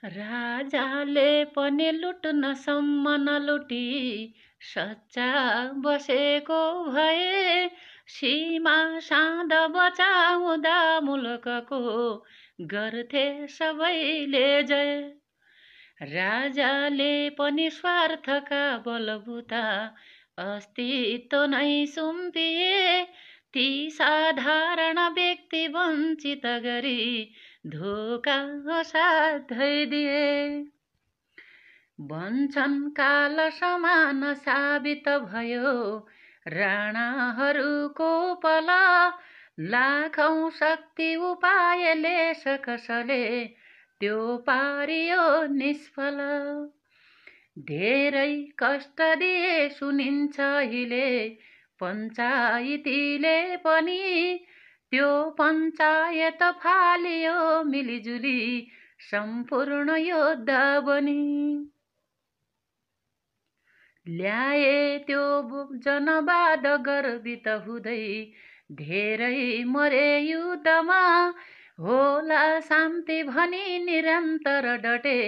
राजाले पनि लुट्न सम्म नलुटी सच्चा बसेको भए, सीमा साँध बचाउँदा मुलुकको गर्थे सबैले जय। राजाले पनि स्वार्थका बलबुता अस्तित्व नै सुम्पिए, ती साधारण व्यक्ति वञ्चित गरी धोका साथै दिए। भन्छन् काल समान साबित भयो राणाहरूको पल, लाखौं शक्ति उपायले सकसले त्यो पारियो निष्फल। धेरै कष्ट दिए सुनिन्छ अहिले पञ्चायतीले पनि, त्यो पञ्चायत फालियो मिलिजुली सम्पूर्ण योद्धा बनी। ल्याए त्यो जनवाद गर्वित हुँदै धेरै मरे युद्धमा, होला शान्ति भनी निरन्तर डटे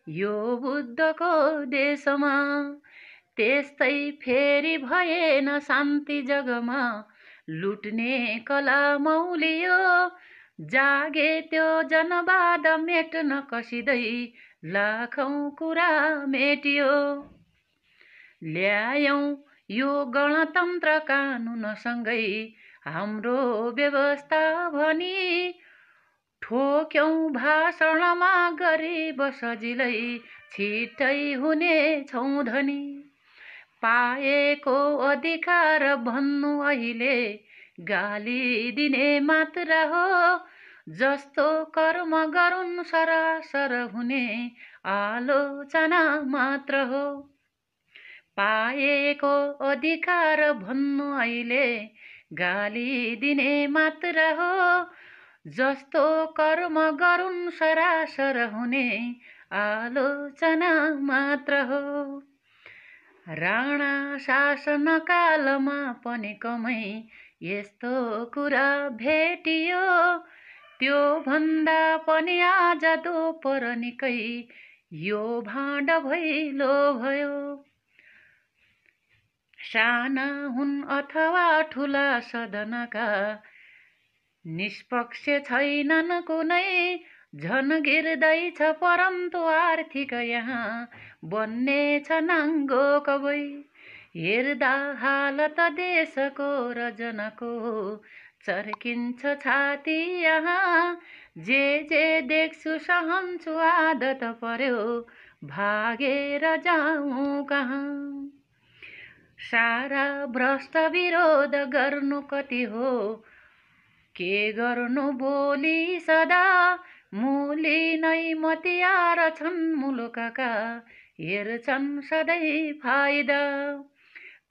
यो बुद्धको देशमा। त्यस्तै फेरि भएन शान्ति जगमा, लुट्ने कला मौलियो, जागे त्यो जनवाद मेट्न कसिँदै लाखौं कुरा मेटियो। ल्यायौं यो गणतन्त्र कानुनसँगै हाम्रो व्यवस्था भनी, ठोक्यौं भाषणमा गरिब सजिलै छिट्टै हुने छौं धनी। पाएको अधिकार भन्नु अहिले गाली दिने मात्र हो, जस्तो कर्म गरून् सरासर हुने आलोचना मात्र हो। पाएको अधिकार भन्नु अहिले गाली दिने मात्र हो, जस्तो कर्म गरून् सरासर हुने आलोचना मात्र हो। राणा शासनकालमा पनि कमै यस्तो कुरा भेटियो, त्यो भन्दा पनि आज दोपर निकै यो भाँड भैलो भयो। साना हुन् अथवा ठुला सदनका निष्पक्ष छैनन् कुनै, झन गिर्दैछ परन्तु आर्थिक यहाँ बन्ने छ नाङ्गो कबै। हेर्दा हालत देशको र जनको चर्किन्छ छाती यहाँ, जे देख्छु सहन्छु आदत पर्यो भागेर जाउँ कहाँ। सारा भ्रष्ट विरोध गर्नु कति हो, के गर्नु बोली सदा, मुली नै मतियार छन् मुलुकका हेर्छन् सधैँ फाइदा।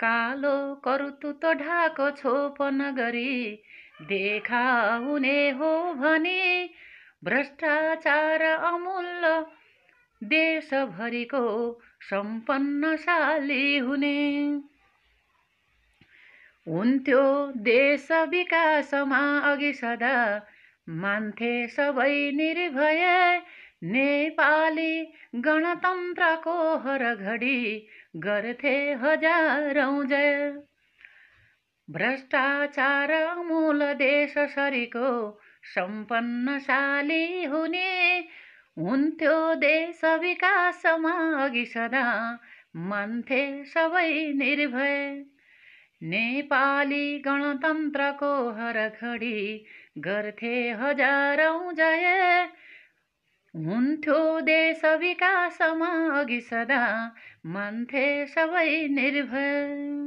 कालो कर्तुत ढाको छोपन गरी देखाउने हो भने, भ्रष्टाचार अमूल्य देशभरिको सम्पन्नशाली हुने। हुन्थ्यो देश विकासमा अघि सदा मान्थे सबै निर्भय, नेपाली गणतन्त्रको हर घडी गर्थे हजारौं जय। भ्रष्टाचार मूल देश सरीको सम्पन्नशाली हुने, हुन्थ्यो देश विकासमा अघि सदा मान्थे सबै निर्भय। नेपाली गणतन्त्रको हर घडी गर्थे हजारौं जय, हुन्थ्यो देश विकासमा अघि सदा मान्थे सबै निर्भय।